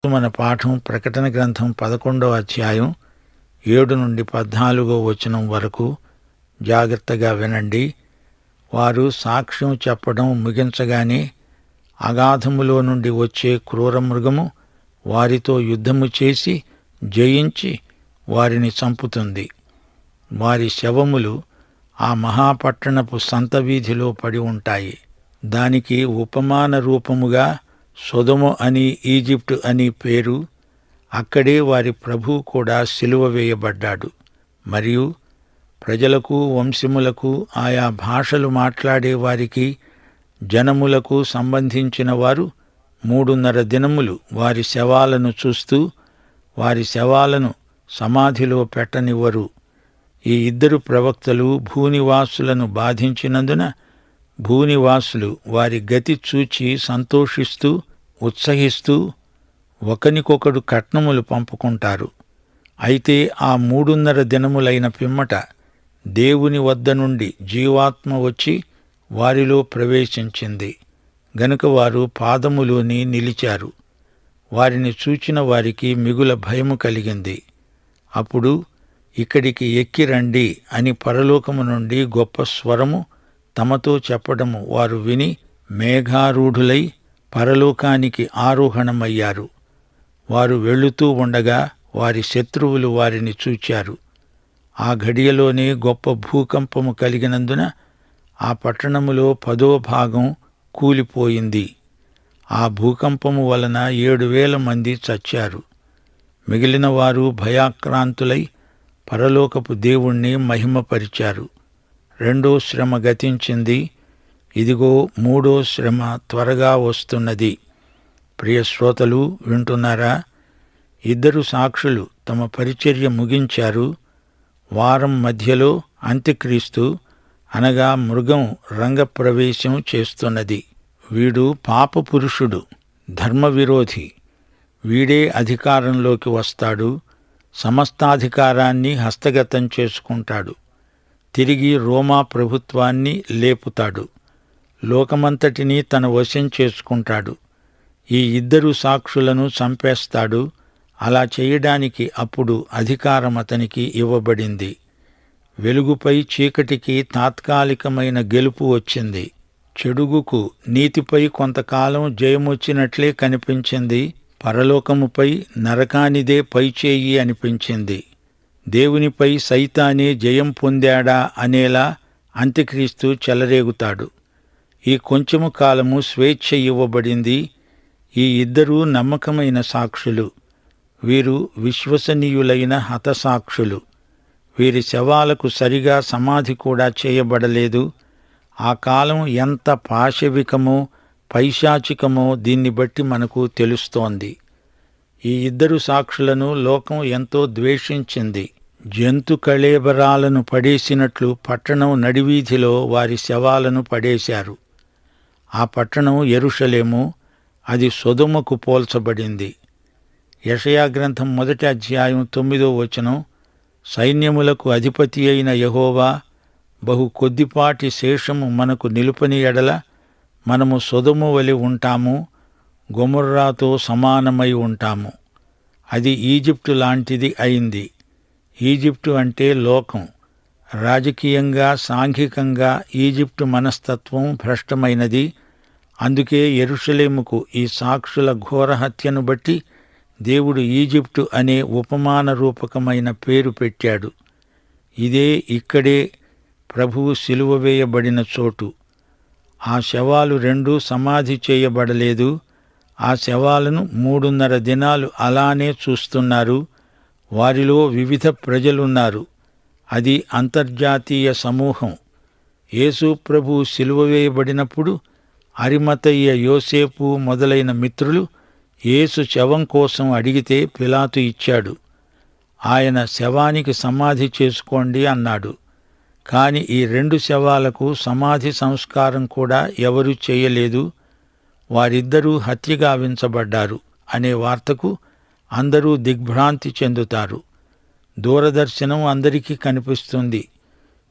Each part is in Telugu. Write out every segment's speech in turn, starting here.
మన పాఠం ప్రకటన గ్రంథం 11వ అధ్యాయం 7 నుండి 14వ వచనం వరకు. జాగ్రత్తగా వినండి. వారు సాక్ష్యం చెప్పడం ముగించగానే అగాధములో నుండి వచ్చే క్రూర మృగము వారితో యుద్ధము చేసి జయించి వారిని చంపుతుంది. వారి శవములు ఆ మహాపట్టణపు సంత వీధిలో పడి ఉంటాయి. దానికి ఉపమాన రూపముగా సొదొమ అని, ఈజిప్టు అని పేరు. అక్కడే వారి ప్రభువు కూడా సిలువ వేయబడ్డాడు. మరియు ప్రజలకు, వంశములకు, ఆయా భాషలు మాట్లాడే వారికి, జనములకు సంబంధించిన వారు 3.5 దినములు వారి శవాలను చూస్తూ వారి శవాలను సమాధిలో పెట్టనివ్వరు. ఈ 2 ప్రవక్తలు భూనివాసులను బాధించినందున భూనివాసులు వారి గతి చూచి సంతోషిస్తూ ఉత్సహిస్తూ ఒకనికొకడు కట్నములు పంపుకుంటారు. అయితే ఆ 3.5 దినములైన పిమ్మట దేవుని వద్ద నుండి జీవాత్మ వచ్చి వారిలో ప్రవేశించింది గనుక వారు పాదములోని నిలిచారు. వారిని చూచిన వారికి మిగుల భయము కలిగింది. అప్పుడు ఇక్కడికి ఎక్కి రండి అని పరలోకము నుండి గొప్ప స్వరము తమతో చెప్పడము వారు విని మేఘారూఢులై పరలోకానికి ఆరోహణమయ్యారు. వారు వెళుతూ ఉండగా వారి శత్రువులు వారిని చూచారు. ఆ ఘడియలోనే గొప్ప భూకంపము కలిగినందున ఆ పట్టణములో 10వ భాగం కూలిపోయింది. ఆ భూకంపము వలన 7,000 మంది చచ్చారు. మిగిలిన వారు భయాక్రాంతులై పరలోకపు దేవుణ్ణి మహిమపరిచారు. 2వ శ్రమ గతించింది. ఇదిగో 3వ శ్రమ త్వరగా వస్తున్నది. ప్రియ శ్రోతలు, వింటున్నారా? 2 సాక్షులు తమ పరిచర్య ముగించారు. వారం మధ్యలో అంత్యక్రీస్తు అనగా మృగం రంగప్రవేశం చేస్తున్నది. వీడు పాపపురుషుడు, ధర్మవిరోధి. వీడే అధికారంలోకి వస్తాడు. సమస్తాధికారాన్ని హస్తగతం చేసుకుంటాడు. తిరిగి రోమా ప్రభుత్వాన్ని లేపుతాడు. లోకమంతటినీ తన వశం చేసుకుంటాడు. ఈ 2 సాక్షులను చంపేస్తాడు. అలా చేయడానికి అప్పుడు అధికారం అతనికి ఇవ్వబడింది. వెలుగుపై చీకటికి తాత్కాలికమైన గెలుపు వచ్చింది. చెడుగుకు నీతిపై కొంతకాలం జయమొచ్చినట్లే కనిపించింది. పరలోకముపై నరకానిదే పైచేయి అనిపించింది. దేవునిపై సైతానే జయం పొందాడా అనేలా అంత్యక్రీస్తు చెలరేగుతాడు. ఈ కొంచెము కాలము స్వేచ్ఛ ఇవ్వబడింది. ఈ 2 నమ్మకమైన సాక్షులు. వీరు విశ్వసనీయులైన హతసాక్షులు. వీరి శవాలకు సరిగా సమాధి కూడా చేయబడలేదు. ఆ కాలం ఎంత పాశవికమో పైశాచికమో దీన్ని బట్టి మనకు తెలుస్తోంది. ఈ 2 సాక్షులను లోకం ఎంతో ద్వేషించింది. జంతు కళేబరాలను పడేసినట్లు పట్టణం నడివీధిలో వారి శవాలను పడేశారు. ఆ పట్టణం యెరూషలేము. అది సొదొమకు పోల్చబడింది. యెషయా గ్రంథం 1వ అధ్యాయం 9వ వచనం, సైన్యములకు అధిపతి అయిన యెహోవా, బహు కొద్దిపాటి శేషము మనకు నిలుపని ఎడల మనము సొదొమ వలె ఉంటాము, గొమొర్రాతో సమానమై ఉంటాము. అది ఈజిప్టు లాంటిది అయింది. ఈజిప్టు అంటే లోకం. రాజకీయంగా, సాంఘికంగా ఈజిప్టు మనస్తత్వం భ్రష్టమైనది. అందుకే యెరూషలేముకు ఈ సాక్షుల ఘోర హత్యను బట్టి దేవుడు ఈజిప్టు అనే ఉపమాన రూపకమైన పేరు పెట్టాడు. ఇక్కడే ప్రభువు సిలువ వేయబడిన చోటు. ఆ శవాలు 2 సమాధి చేయబడలేదు. ఆ శవాలను 3.5 దినాలు అలానే చూస్తున్నారు. వారిలో వివిధ ప్రజలున్నారు. అది అంతర్జాతీయ సమూహం. యేసు ప్రభువు సిలువ వేయబడినప్పుడు అరిమతయ్య, యోసేపు మొదలైన మిత్రులు యేసు శవం కోసం అడిగితే పిలాతు ఇచ్చాడు. ఆయన శవానికి సమాధి చేసుకోండి అన్నాడు. కాని ఈ 2 శవాలకు సమాధి సంస్కారం కూడా ఎవరూ చేయలేదు. వారిద్దరూ హత్యగావించబడ్డారు అనే వార్తకు అందరూ దిగ్భ్రాంతి చెందుతారు. దూరదర్శనం అందరికీ కనిపిస్తుంది.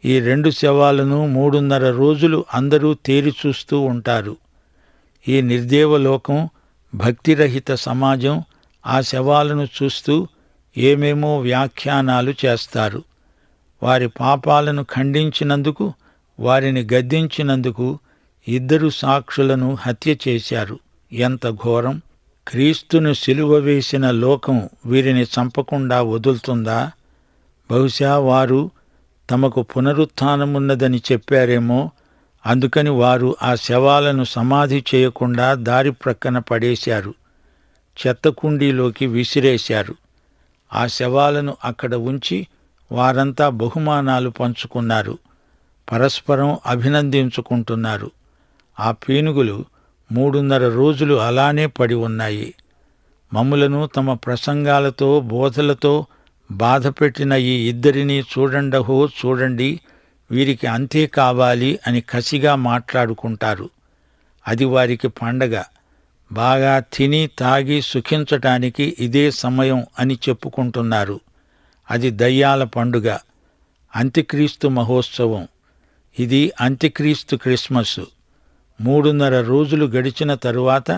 ఈ 2 శవాలను 3.5 రోజులు అందరూ తేరి చూస్తూ ఉంటారు. ఈ నిర్దేవలోకం, భక్తిరహిత సమాజం ఆ శవాలను చూస్తూ ఏమేమో వ్యాఖ్యానాలు చేస్తారు. వారి పాపాలను ఖండించినందుకు, వారిని గద్దించినందుకు 2 సాక్షులను హత్య చేశారు. ఎంత ఘోరం! క్రీస్తును సిలువ వేసిన లోకం వీరిని చంపకుండా వదులుతుందా? బహుశా వారు తమకు పునరుత్థానమున్నదని చెప్పారేమో. అందుకని వారు ఆ శవాలను సమాధి చేయకుండా దారి ప్రక్కన పడేశారు, చెత్తకుండీలోకి విసిరేశారు. ఆ శవాలను అక్కడ ఉంచి వారంతా బహుమానాలు పంచుకున్నారు, పరస్పరం అభినందించుకుంటున్నారు. ఆ పీనుగులు 3.5 రోజులు అలానే పడి ఉన్నాయి. మమ్ములను తమ ప్రసంగాలతో, బోధలతో బాధపెట్టిన ఈ 2 చూడండహో చూడండి, వీరికి అంతే కావాలి అని కసిగా మాట్లాడుకుంటారు. అది వారికి పండగ. బాగా తిని తాగి సుఖించటానికి ఇదే సమయం అని చెప్పుకుంటున్నారు. అది దయ్యాల పండుగ, అంత్యక్రీస్తు మహోత్సవం. ఇది అంత్యక్రీస్తు క్రిస్మస్. 3.5 రోజులు గడిచిన తరువాత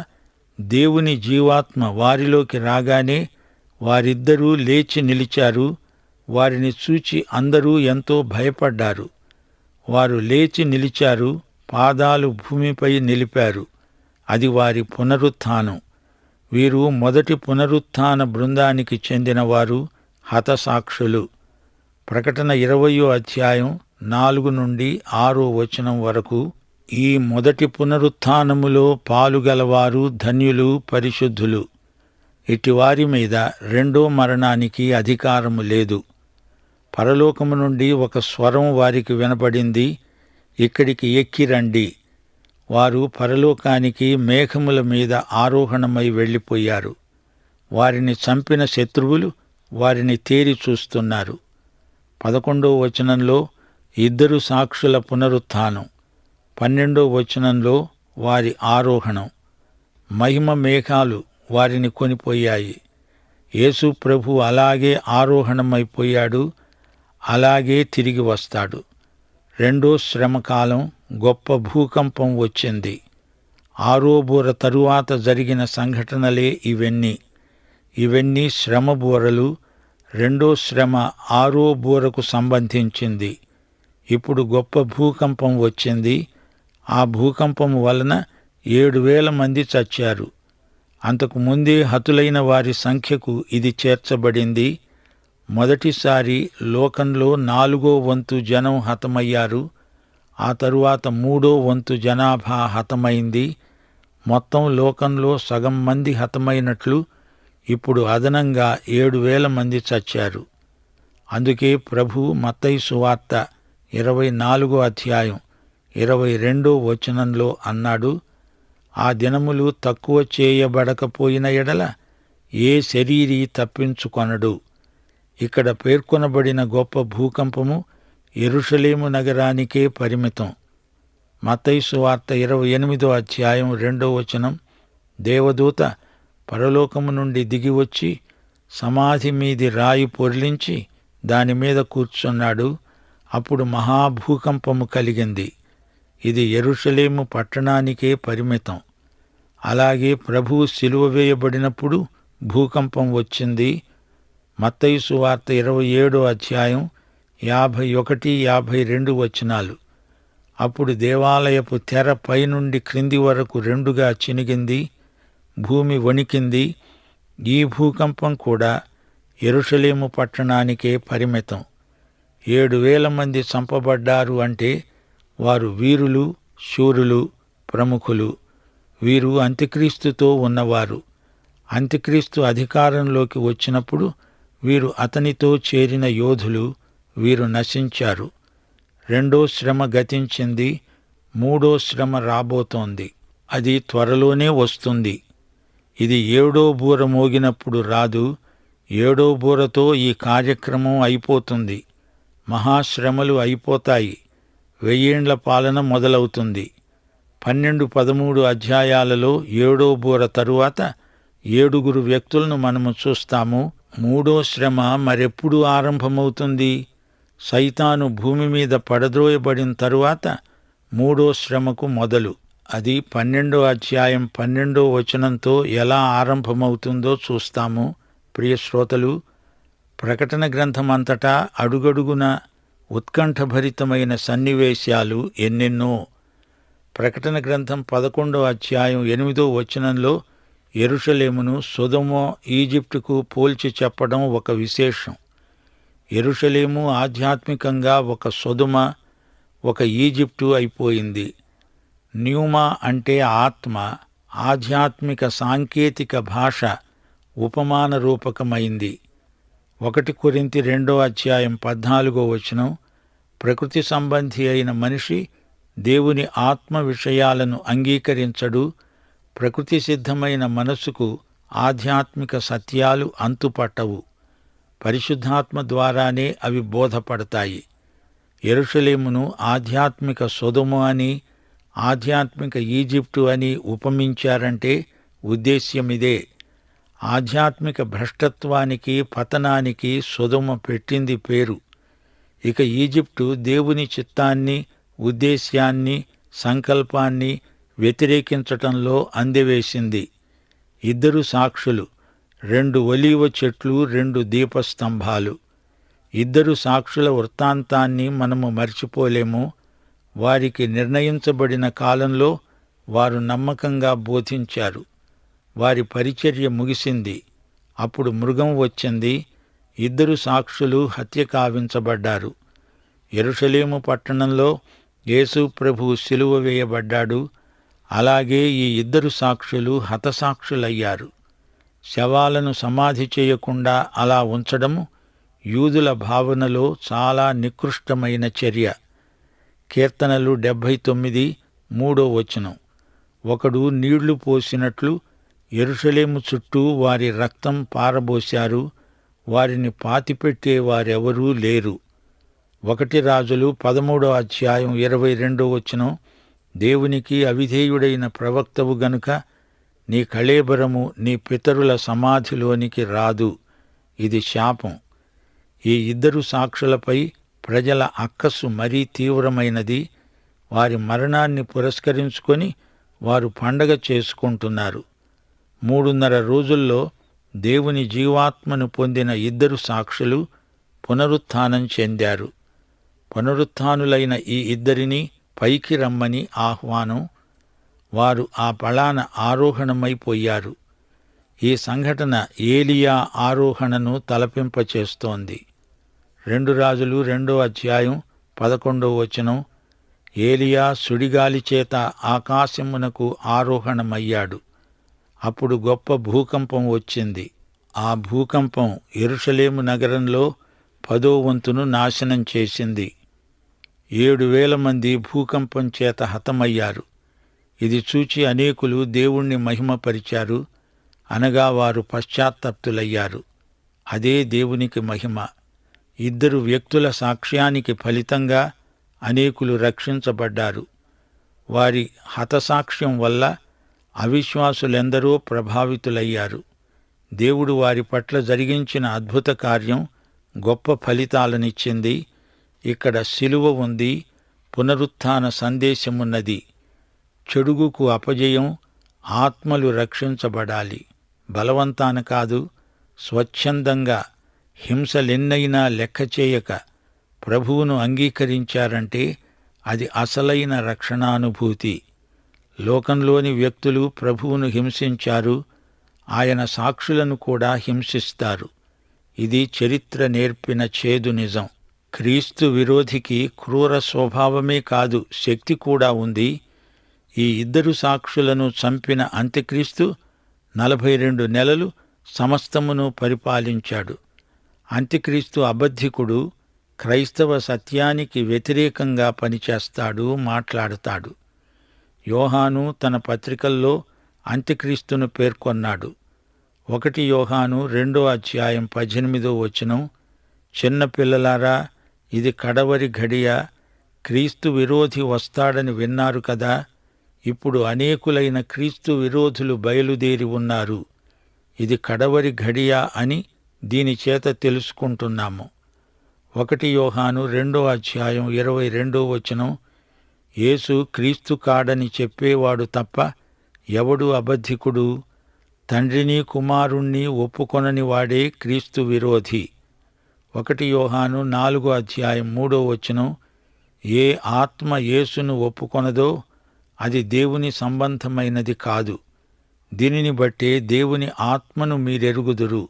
దేవుని జీవాత్మ వారిలోకి రాగానే వారిద్దరూ లేచి నిలిచారు. వారిని చూచి అందరూ ఎంతో భయపడ్డారు. వారు లేచి నిలిచారు, పాదాలు భూమిపై నిలిపారు. అది వారి పునరుత్థానం. వీరు మొదటి పునరుత్థాన బృందానికి చెందినవారు, హతసాక్షులు. ప్రకటన 20వ అధ్యాయం 4 నుండి 6వ వచనం వరకు. ఈ మొదటి పునరుత్థానములో పాలుగలవారు ధన్యులు, పరిశుద్ధులు. ఇటివారి మీద రెండో మరణానికి అధికారము లేదు. పరలోకము నుండి ఒక స్వరం వారికి వినపడింది, ఇక్కడికి ఎక్కి రండి. వారు పరలోకానికి మేఘముల మీద ఆరోహణమై వెళ్ళిపోయారు. వారిని చంపిన శత్రువులు వారిని తేరి చూస్తున్నారు. 11వ వచనంలో 2 సాక్షుల పునరుత్థానం, 12వ వచనంలో వారి ఆరోహణం. మహిమ మేఘాలు వారిని కొనిపోయాయి. యేసు ప్రభు అలాగే ఆరోహణమైపోయాడు, అలాగే తిరిగి వస్తాడు. రెండో శ్రమకాలం, గొప్ప భూకంపం వచ్చింది. 6వ బూర తరువాత జరిగిన సంఘటనలే ఇవన్నీ శ్రమ బూరలు. రెండో శ్రమ 6వ బూరకు సంబంధించింది. ఇప్పుడు గొప్ప భూకంపం వచ్చింది. ఆ భూకంపం వలన 7,000 మంది చచ్చారు. అంతకు ముందే హతులైన వారి సంఖ్యకు ఇది చేర్చబడింది. మొదటిసారి లోకంలో 4వ వంతు జనం హతమయ్యారు. ఆ తరువాత 3వ వంతు జనాభా హతమైంది. మొత్తం లోకంలో సగం మంది హతమైనట్లు ఇప్పుడు అదనంగా 7,000 మంది చచ్చారు. అందుకే ప్రభు మత్తయి సువార్త 24వ అధ్యాయం 22వ వచనంలో అన్నాడు, ఆ దినములు తక్కువ చేయబడకపోయిన ఎడల ఏ శరీరీ తప్పించుకొనడు. ఇక్కడ పేర్కొనబడిన గొప్ప భూకంపము యెరూషలేము నగరానికే పరిమితం. మత్తయి సువార్త 28వ అధ్యాయం 2వ వచనం, దేవదూత పరలోకము నుండి దిగివచ్చి సమాధి మీది రాయి పొర్లించి దానిమీద కూర్చున్నాడు. అప్పుడు మహాభూకంపము కలిగింది. ఇది యెరూషలేము పట్టణానికే పరిమితం. అలాగే ప్రభువు సిలువ వేయబడినప్పుడు భూకంపం వచ్చింది. మత్తయి సువార్త 27వ అధ్యాయం 51, 52 వచనాలు. అప్పుడు దేవాలయపు తెర పైనుండి క్రింది వరకు 2గా చినిగింది, భూమి వణికింది. ఈ భూకంపం కూడా యెరూషలేము పట్టణానికే పరిమితం. 7,000 మంది చంపబడ్డారు అంటే వారు వీరులు, శూరులు, ప్రముఖులు. వీరు అంత్యక్రీస్తుతో ఉన్నవారు. అంత్యక్రీస్తు అధికారంలోకి వచ్చినప్పుడు వీరు అతనితో చేరిన యోధులు. వీరు నశించారు. రెండో శ్రమ గతించింది. మూడో శ్రమ రాబోతోంది. అది త్వరలోనే వస్తుంది. ఇది 7వ బూర మోగినప్పుడు రాదు. 7వ బూరతో ఈ కార్యక్రమం అయిపోతుంది. మహాశ్రమలు అయిపోతాయి. 1000 ఏండ్ల పాలన మొదలవుతుంది. 12, 13 అధ్యాయాలలో 7వ బూర తరువాత 7 వ్యక్తులను మనము చూస్తాము. మూడో శ్రమ మరెప్పుడు ఆరంభమవుతుంది? సైతాను భూమి మీద పడద్రోయబడిన తరువాత మూడో శ్రమకు మొదలు. అది 12 అధ్యాయం 12 ఎలా ఆరంభమవుతుందో చూస్తాము. ప్రియ శ్రోతలు, ప్రకటన గ్రంథమంతటా అడుగడుగున ఉత్కంఠభరితమైన సన్నివేశాలు ఎన్నెన్నో. ప్రకటన గ్రంథం 11 అధ్యాయం 8 యెరూషలేమును సొదొమ, ఈజిప్టుకు పోల్చి చెప్పడం ఒక విశేషం. యెరూషలేము ఆధ్యాత్మికంగా ఒక సొదొమ, ఒక ఈజిప్టు అయిపోయింది. న్యూమా అంటే ఆత్మ, ఆధ్యాత్మిక సాంకేతిక భాష ఉపమాన రూపకమైంది. 1 కొరింథీ 2 అధ్యాయం 14 ప్రకృతి సంబంధి అయిన మనిషి దేవుని ఆత్మ విషయాలను అంగీకరించడు. ప్రకృతి సిద్ధమైన మనసుకు ఆధ్యాత్మిక సత్యాలు అంతుపట్టవు. పరిశుద్ధాత్మ ద్వారానే అవి బోధపడతాయి. యెరూషలేమును ఆధ్యాత్మిక సొదొమ అని, ఆధ్యాత్మిక ఈజిప్టు అని ఉపమించారంటే ఉద్దేశ్యమిదే. ఆధ్యాత్మిక భ్రష్టత్వానికి, పతనానికి సొదొమ పెట్టింది పేరు. ఇక ఈజిప్టు దేవుని చిత్తాన్ని, ఉద్దేశ్యాన్ని, సంకల్పాన్ని వ్యతిరేకించటంలో అందెవేసింది. 2 సాక్షులు, 2 ఒలీవ చెట్లు, 2 దీపస్తంభాలు. 2 సాక్షుల వృత్తాంతాన్ని మనము మర్చిపోలేము. వారికి నిర్ణయించబడిన కాలంలో వారు నమ్మకంగా బోధించారు. వారి పరిచర్య ముగిసింది. అప్పుడు మృగం వచ్చింది. 2 సాక్షులు హత్య కావించబడ్డారు. యెరూషలేము పట్టణంలో యేసు ప్రభువు సిలువ వేయబడ్డాడు. అలాగే ఈ 2 సాక్షులు హతసాక్షులయ్యారు. శవాలను సమాధి చేయకుండా అలా ఉంచడము యూదుల భావనలో చాలా నికృష్టమైన చర్య. కీర్తనలు 79:3 ఒకడు నీళ్లు పోసినట్లు యెరూషలేము చుట్టూ వారి రక్తం పారబోశారు. వారిని పాతిపెట్టేవారెవరూ లేరు. 1 రాజులు 13 అధ్యాయం 22 దేవునికి అవిధేయుడైన ప్రవక్తవు గనుక నీ కళేబరము నీ పితరుల సమాధిలోనికి రాదు. ఇది శాపం. ఈ 2 సాక్షులపై ప్రజల అక్కసు మరీ తీవ్రమైనది. వారి మరణాన్ని పురస్కరించుకొని వారు పండగ చేసుకుంటున్నారు. 3.5 రోజుల్లో దేవుని జీవాత్మను పొందిన 2 సాక్షులు పునరుత్థానం చెందారు. పునరుత్థానులైన ఈ 2 పైకి రమ్మని ఆహ్వానం. వారు ఆ పళాన ఆరోహణమైపోయారు. ఈ సంఘటన ఏలియా ఆరోహణను తలపింపచేస్తోంది. 2 రాజులు 2 అధ్యాయం 11 ఏలియా సుడిగాలి చేత ఆకాశమునకు ఆరోహణమయ్యాడు. అప్పుడు గొప్ప భూకంపం వచ్చింది. ఆ భూకంపం యెరూషలేము నగరంలో 10వ వంతును నాశనం చేసింది. 7,000 మంది భూకంపం చేత హతమయ్యారు. ఇది చూచి అనేకులు దేవుణ్ణి మహిమపరిచారు. అనగా వారు పశ్చాత్తప్తులయ్యారు. అదే దేవునికి మహిమ. 2 వ్యక్తుల సాక్ష్యానికి ఫలితంగా అనేకులు రక్షించబడ్డారు. వారి హతసాక్ష్యం వల్ల అవిశ్వాసులెందరో ప్రభావితులయ్యారు. దేవుడు వారి పట్ల జరిగించిన అద్భుత కార్యం గొప్ప ఫలితాలనిచ్చింది. ఇక్కడ సిలువ ఉంది, పునరుత్థాన సందేశమున్నది. చెడుగుకు అపజయం, ఆత్మలు రక్షించబడాలి. బలవంతాన కాదు, స్వచ్ఛందంగా హింసలెన్నైనా లెక్కచేయక ప్రభువును అంగీకరించారంటే అది అసలైన రక్షణానుభూతి. లోకంలోని వ్యక్తులు ప్రభువును హింసించారు. ఆయన సాక్షులను కూడా హింసిస్తారు. ఇది చరిత్ర నేర్పిన చేదు నిజం. క్రీస్తు విరోధికి క్రూర స్వభావమే కాదు, శక్తి కూడా ఉంది. ఈ 2 సాక్షులను చంపిన అంత్యక్రీస్తు 42 నెలలు సమస్తమును పరిపాలించాడు. అంత్యక్రీస్తు అబద్ధికుడు. క్రైస్తవ సత్యానికి వ్యతిరేకంగా పనిచేస్తాడు, మాట్లాడతాడు. యోహాను తన పత్రికల్లో అంత్యక్రీస్తును పేర్కొన్నాడు. 1 యోహాను 2 అధ్యాయం 18 చిన్న పిల్లలారా, ఇది కడవరి ఘడియ. క్రీస్తు విరోధి వస్తాడని విన్నారు కదా. ఇప్పుడు అనేకులైన క్రీస్తు విరోధులు బయలుదేరి ఉన్నారు. ఇది కడవరి ఘడియ అని దీని చేత తెలుసుకుంటున్నాము. 1 యోహాను 2 అధ్యాయం 22 యేసు క్రీస్తు కాడని చెప్పేవాడు తప్ప ఎవడు అబద్ధికుడు? తండ్రిని కుమారుణ్ణి ఒప్పుకొనని వాడే క్రీస్తు విరోధి. 1 యోహాను 4:3 ఏ ఆత్మ యేసును ఒప్పుకొనదో అది దేవుని సంబంధమైనది కాదు. దీనిని బట్టే దేవుని ఆత్మను మీరెరుగుదురు.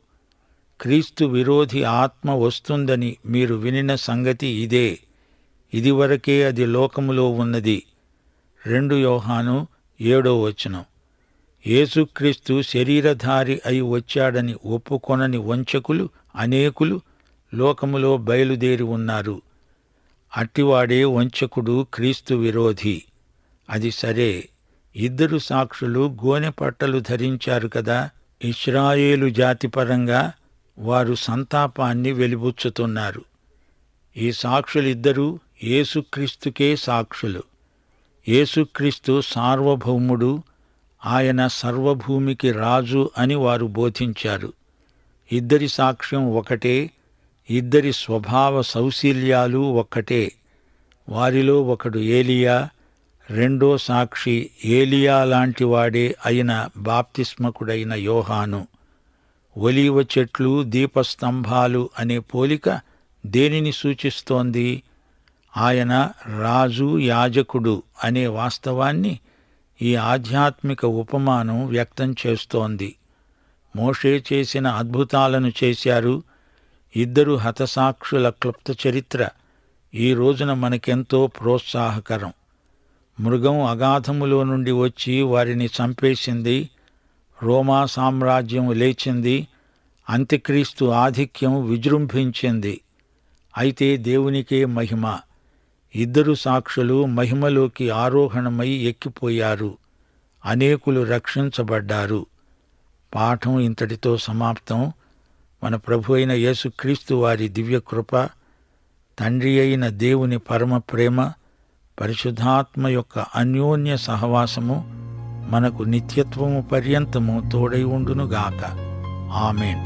క్రీస్తు విరోధి ఆత్మ వస్తుందని మీరు వినిన సంగతి ఇదే. ఇదివరకే అది లోకములో ఉన్నది. 2 యోహాను 7 యేసుక్రీస్తు శరీరధారి అయి వచ్చాడని ఒప్పుకొనని వంచకులు అనేకులు లోకములో బయలుదేరి ఉన్నారు. అట్టివాడే వంచకుడు, క్రీస్తు విరోధి. అది సరే, 2 సాక్షులు గోనె పట్టలు ధరించారు కదా. ఇశ్రాయేలు జాతిపరంగా వారు సంతాపాన్ని వెలిబుచ్చుతున్నారు. ఈ సాక్షులిద్దరూ యేసుక్రీస్తుకే సాక్షులు. యేసుక్రీస్తు సార్వభౌముడు, ఆయన సర్వభూమికి రాజు అని వారు బోధించారు. ఇద్దరి సాక్ష్యం ఒకటే, ఇద్దరి స్వభావ సౌశీల్యాలు ఒక్కటే. వారిలో ఒకడు ఏలియా, రెండో సాక్షి ఏలియా లాంటివాడే అయిన బాప్తిస్మకుడైన యోహాను. ఒలీవ చెట్లు, దీపస్తంభాలు అనే పోలిక దేనిని సూచిస్తోంది? ఆయన రాజు, యాజకుడు అనే వాస్తవాన్ని ఈ ఆధ్యాత్మిక ఉపమానం వ్యక్తం చేస్తోంది. మోషే చేసిన అద్భుతాలను చేశారు. 2 హతసాక్షుల క్లుప్త చరిత్ర ఈ రోజున మనకెంతో ప్రోత్సాహకరం. మృగం అగాధములో నుండి వచ్చి వారిని చంపేసింది. రోమా సామ్రాజ్యం లేచింది. అంత్యక్రీస్తు ఆధిక్యం విజృంభించింది. అయితే దేవునికే మహిమ. 2 సాక్షులు మహిమలోకి ఆరోహణమై ఎక్కిపోయారు. అనేకులు రక్షించబడ్డారు. పాఠం ఇంతటితో సమాప్తం. మన ప్రభు అయిన యేసుక్రీస్తు వారి దివ్యకృప, తండ్రి అయిన దేవుని పరమ ప్రేమ, పరిశుద్ధాత్మ యొక్క అన్యోన్య సహవాసము మనకు నిత్యత్వము పర్యంతము తోడై ఉండునుగాక. ఆమేన్.